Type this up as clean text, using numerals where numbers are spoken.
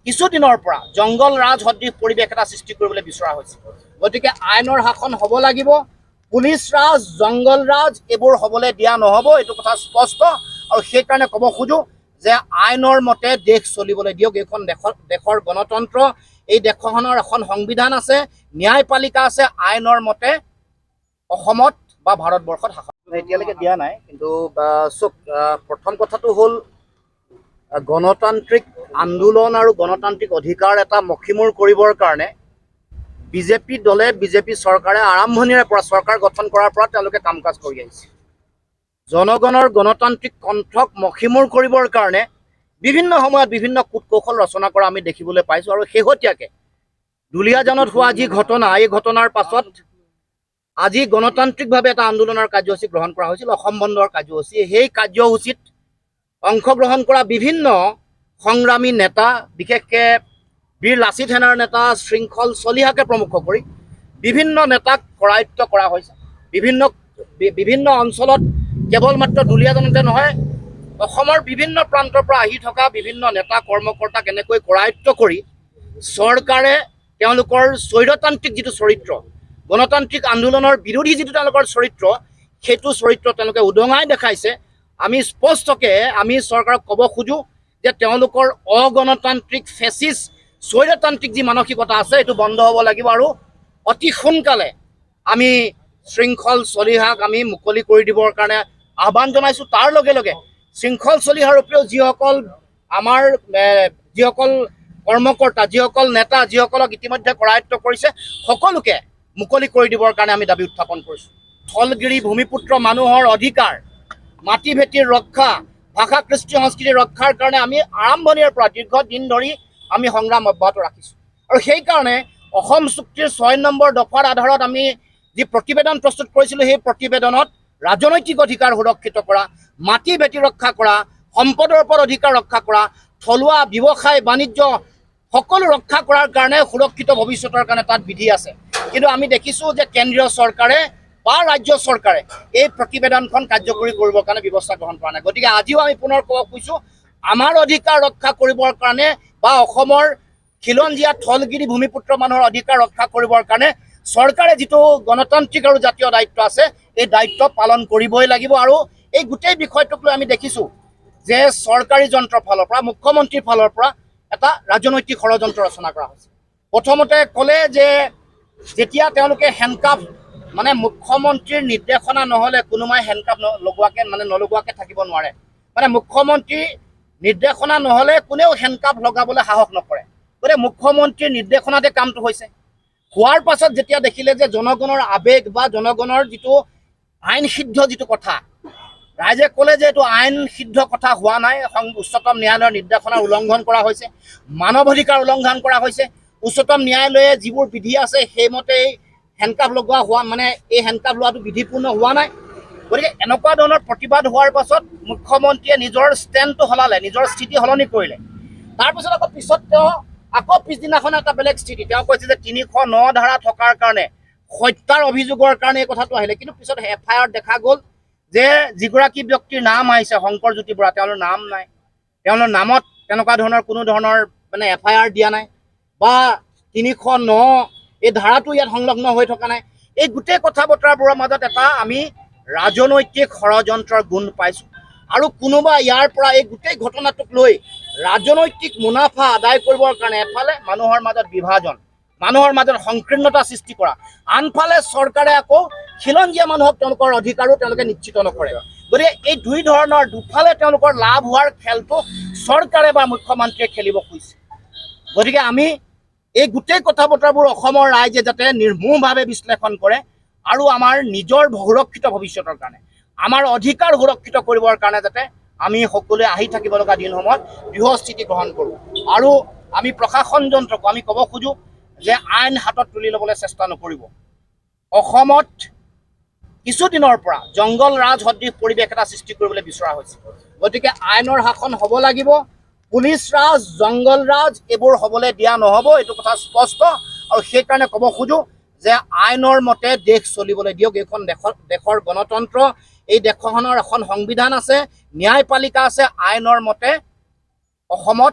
কিছুদিনৰ পৰা জংগল ৰাজ সদৃশ পৰিৱেশ এটা সৃষ্টি কৰিবলৈ বিচৰা হৈছে। গতিকে আইনৰ শাসন হ'ব লাগিব, পুলিচ ৰাজ, জংগল ৰাজ এইবোৰ হ'বলৈ দিয়া নহ'ব, এইটো কথা স্পষ্ট। আৰু সেইকাৰণে ক'ব খোজোঁ যে আইনৰ মতে দেশ চলিবলৈ দিয়ক। এইখন দেশৰ গণতন্ত্ৰ, এই দেশখনৰ এখন সংবিধান আছে, ন্যায়পালিকা আছে, আইনৰ মতে অসমত বা ভাৰতবৰ্ষত শাসন এতিয়ালৈকে দিয়া নাই। কিন্তু চব প্ৰথম কথাটো হ'ল গণতান্ত্ৰিক আন্দোলন আৰু গণতান্ত্ৰিক অধিকাৰ এটা মষিমূৰ কৰিবৰ কাৰণে বিজেপি দলে, বিজেপি চৰকাৰে আৰম্ভণিৰে পৰা চৰকাৰ গঠন কৰাৰ পৰা তেওঁলোকে কাম কাজ কৰি আহিছে। জনগণৰ গণতান্ত্ৰিক কণ্ঠক মষিমূৰ কৰিবৰ কাৰণে বিভিন্ন সময়ত বিভিন্ন কূট কৌশল ৰচনা কৰা আমি দেখিবলৈ পাইছোঁ। আৰু শেহতীয়াকৈ দুলীয়াজানত হোৱা যি ঘটনা, এই ঘটনাৰ পাছত আজি গণতান্ত্ৰিকভাৱে এটা আন্দোলনৰ কাৰ্যসূচী গ্ৰহণ কৰা হৈছিল, অসম বন্ধৰ কাৰ্যসূচী। সেই কাৰ্যসূচীত অংশগ্ৰহণ কৰা বিভিন্ন সংগ্ৰামী নেতা, বিশেষকৈ বীৰ লাচিত সেনাৰ নেতা শৃংখল চলিহাকে প্ৰমুখ কৰি বিভিন্ন নেতাক কৰায়ত্ব কৰা হৈছে। বিভিন্ন অঞ্চলত কেৱল মাত্ৰ দুলীয়াজানতে নহয়, অসমৰ বিভিন্ন প্ৰান্তৰ পৰা আহি থকা বিভিন্ন নেতা কৰ্মকৰ্তাক এনেকৈ কৰায়ত্ব কৰি চৰকাৰে তেওঁলোকৰ স্বৈৰতান্ত্ৰিক যিটো চৰিত্ৰ, গণতান্ত্ৰিক আন্দোলনৰ বিৰোধী যিটো তেওঁলোকৰ চৰিত্ৰ, সেইটো চৰিত্ৰ তেওঁলোকে উদঙাই দেখাইছে। আমি স্পষ্টকৈ আমি চৰকাৰক ক'ব খোজোঁ যে তেওঁলোকৰ অগণতান্ত্ৰিক ফেচিষ্ট স্বৈৰতান্ত্ৰিক যি মানসিকতা আছে এইটো বন্ধ হ'ব লাগিব। আৰু অতি সোনকালে আমি শৃংখল চলিহাক আমি মুকলি কৰি দিবৰ কাৰণে আহ্বান জনাইছোঁ। তাৰ লগে লগে শৃংখল চলিহাৰ উপৰিও যিসকল কৰ্মকৰ্তা, যিসকল নেতা, যিসকলক ইতিমধ্যে কৰায়ত্ব কৰিছে, সকলোকে মুকলি কৰি দিবৰ কাৰণে আমি দাবী উত্থাপন কৰিছোঁ। থলগিৰি ভূমিপুত্ৰ মানুহৰ অধিকাৰ, মাটি ভেটিৰ ৰক্ষা, ভাষা কৃষ্টি সংস্কৃতিৰ ৰক্ষাৰ কাৰণে আমি আৰম্ভণিৰ পৰা দীৰ্ঘদিন ধৰি আমি সংগ্ৰাম অব্যাহত ৰাখিছোঁ। আৰু সেইকাৰণে অসম চুক্তিৰ ৬ নম্বৰ দফাৰ আধাৰত আমি যি প্ৰতিবেদন প্ৰস্তুত কৰিছিলোঁ, সেই প্ৰতিবেদনত ৰাজনৈতিক অধিকাৰ সুৰক্ষিত কৰা, মাটি ভেটি ৰক্ষা কৰা, সম্পদৰ ওপৰত অধিকাৰ ৰক্ষা কৰা, থলুৱা ব্যৱসায় বাণিজ্য সকলো ৰক্ষা কৰাৰ কাৰণে সুৰক্ষিত ভৱিষ্যতৰ কাৰণে তাত বিধি আছে। কিন্তু আমি দেখিছোঁ যে কেন্দ্ৰীয় চৰকাৰে বা ৰাজ্য চৰকাৰে এই প্ৰতিবেদনখন কাৰ্যকৰী কৰিবৰ কাৰণে ব্যৱস্থা গ্ৰহণ কৰা নাই। গতিকে আজিও আমি পুনৰ ক'ব খুজিছোঁ, আমাৰ অধিকাৰ ৰক্ষা কৰিবৰ কাৰণে বা অসমৰ খিলঞ্জীয়া থলগিৰি ভূমিপুত্ৰ মানুহৰ অধিকাৰ ৰক্ষা কৰিবৰ কাৰণে চৰকাৰে যিটো গণতান্ত্ৰিক আৰু জাতীয় দায়িত্ব আছে, এই দায়িত্ব পালন কৰিবই লাগিব। আৰু এই গোটেই বিষয়টোক লৈ আমি দেখিছোঁ যে চৰকাৰী যন্ত্ৰৰ ফালৰ পৰা, মুখ্যমন্ত্ৰীৰ ফালৰ পৰা এটা ৰাজনৈতিক ষড়যন্ত্ৰ ৰচনা কৰা হৈছে। প্ৰথমতে ক'লে যে যেতিয়া তেওঁলোকে হেণ্ডকাফ, মানে মুখ্যমন্ত্ৰীৰ নিৰ্দেশনা নহ'লে কোনোবাই হেণ্ডকাফ নলগোৱাকৈ থাকিব নোৱাৰে। মানে মুখ্যমন্ত্ৰীৰ নিৰ্দেশনা নহ'লে কোনেও হেণ্ডকাফ লগাবলৈ সাহস নকৰে। গতিকে মুখ্যমন্ত্ৰীৰ নিৰ্দেশনাতে কামটো হৈছে। হোৱাৰ পাছত যেতিয়া দেখিলে যে জনগণৰ আৱেগ বা জনগণৰ যিটো আইন সিদ্ধ যিটো কথা, ৰাইজে ক'লে যে এইটো আইন সিদ্ধ কথা হোৱা নাই, উচ্চতম ন্যায়ালয়ৰ নিৰ্দেশনা উলংঘন কৰা হৈছে, মানৱ অধিকাৰ উলংঘন কৰা হৈছে। উচ্চতম ন্যায়ালয়ে যিবোৰ বিধি আছে সেইমতে হেণ্ডকাফ লগোৱা এই হেণ্ডকাফ লোৱাটো বিধিপূৰ্ণ হোৱা নাই। গতিকে এনেকুৱা ধৰণৰ প্ৰতিবাদ হোৱাৰ পাছত মুখ্যমন্ত্ৰীয়ে নিজৰ ষ্টেণ্ডটো সলালে, নিজৰ স্থিতি সলনি কৰিলে। তাৰপিছত তেওঁ পিছদিনাখন এটা বেলেগ স্থিতি, তেওঁ কৈছে যে ৩০৯ ধাৰা থকাৰ কাৰণে, হত্যাৰ অভিযোগৰ কাৰণে এই কথাটো আহিলে। কিন্তু পিছত FIR দেখা গ'ল যে যিগৰাকী ব্যক্তিৰ নাম আহিছে, শংকৰজ্যোতি বৰা, তেওঁলোকৰ নাম নাই, তেওঁলোকৰ নামত তেনেকুৱা ধৰণৰ কোনো ধৰণৰ FIR দিয়া নাই বা ৩০৯ এই ধাৰাটো ইয়াত সংলগ্ন হৈ থকা নাই। এই গোটেই কথা বতৰাবোৰৰ মাজত এটা আমি ৰাজনৈতিক ষড়যন্ত্ৰৰ গুণ পাইছোঁ। আৰু কোনোবা ইয়াৰ পৰা এই গোটেই ঘটনাটোক লৈ ৰাজনৈতিক মুনাফা আদায় কৰিবৰ কাৰণে এফালে মানুহৰ মাজত বিভাজন, মানুহৰ মাজত সংকীৰ্ণতা সৃষ্টি কৰা, আনফালে চৰকাৰে আকৌ খিলঞ্জীয়া মানুহক তেওঁলোকৰ অধিকাৰো তেওঁলোকে নিশ্চিত নকৰে। গতিকে এই দুফালে তেওঁলোকৰ লাভ হোৱাৰ খেলটো চৰকাৰে বা মুখ্যমন্ত্ৰীয়ে খেলিব খুজিছে। গতিকে আমি এই গোটেই কথা বতৰাবোৰ অসমৰ ৰাইজে যাতে নিৰ্মূলভাৱে বিশ্লেষণ কৰে আৰু আমাৰ নিজৰ সুৰক্ষিত ভৱিষ্যতৰ কাৰণে, আমাৰ অধিকাৰ সুৰক্ষিত কৰিবৰ কাৰণে যাতে আমি সকলোৱে আহি থাকিব লগা দিনসমূহত দৃঢ় স্থিতি গ্ৰহণ কৰোঁ। আৰু আমি প্ৰশাসন যন্ত্ৰক আমি ক'ব খোজোঁ যে আইন হাতত তুলি ল'বলৈ চেষ্টা নকৰিব। অসমত কিছুদিনৰ পৰা জংগল ৰাজ সদৃশ পৰিৱেশ এটা সৃষ্টি কৰিবলৈ বিচৰা হৈছে। গতিকে আইনৰ শাসন হ'ব লাগিব, পুলিচ ৰাজ, জংগল ৰাজ এইবোৰ হ'বলৈ দিয়া নহ'ব, এইটো কথা স্পষ্ট। আৰু সেইকাৰণে ক'ব খোজোঁ যে আইনৰ মতে দেশ চলিবলৈ দিয়ক। এইখন দেশৰ গণতন্ত্ৰ, এই দেশখনৰ এখন সংবিধান আছে, ন্যায়পালিকা আছে, আইনৰ মতে অসমত